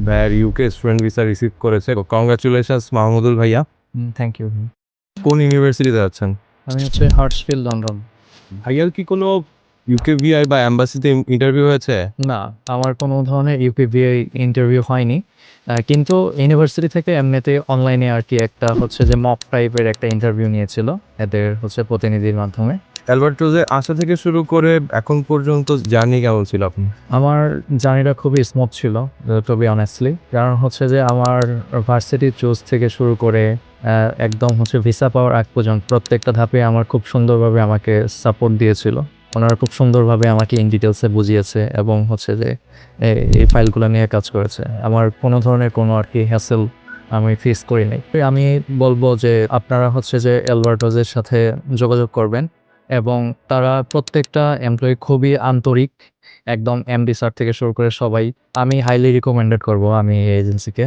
ভাইয়ার UK student visa receive করেছে। Congratulations Mahmudul ভাইয়া। Thank you. কোন ইউনিভার্সিটিতে যাচ্ছেন? আমি হচ্ছে হার্টসফিল্ড লন্ডন। ভাইয়ার কি কোনো ইউকেভিআই বা অ্যাম্বাসিতে ইন্টারভিউ হয়েছে? না, আমার কোনো ধরনের ইউপিভিআই ইন্টারভিউ হয়নি। কিন্তু ইউনিভার্সিটি থেকে এমনিতে অনলাইনে আর কি একটা হচ্ছে যে মক টাইপের একটা ইন্টারভিউ নিয়েছিল এদের হচ্ছে প্রতিনিধির মাধ্যমে। অ্যালবার্টোজে আসা থেকে শুরু করে এখন পর্যন্ত জার্নি কেমন ছিল আপনার? আমার জার্নিটা খুবই স্মুথ ছিল টু বি অনেস্টলি। কারণ হচ্ছে যে আমার ভার্সিটি চুজ থেকে শুরু করে একদম হচ্ছে ভিসা পাওয়ার আগ পর্যন্ত প্রত্যেকটা ধাপে আমার খুব সুন্দরভাবে আমাকে সাপোর্ট দিয়েছিল। ওনারা খুব সুন্দরভাবে আমাকে ইন ডিটেলসে বুঝিয়েছে এবং হচ্ছে যে এই ফাইলগুলো নিয়ে কাজ করেছে। আমার কোনো ধরনের কোনো আর কি হ্যাসেল আমি ফেস করি নাই। আমি বলবো যে আপনারা হচ্ছে যে অ্যালবার্টোজের সাথে যোগাযোগ করবেন এবং তারা প্রত্যেকটা এমপ্লয়ি খুবই আন্তরিক। একদম এমডি স্যার থেকে শুরু করে সবাই। আমি হাইলি রিকমেন্ডেড করব আমি এই এজেন্সিকে।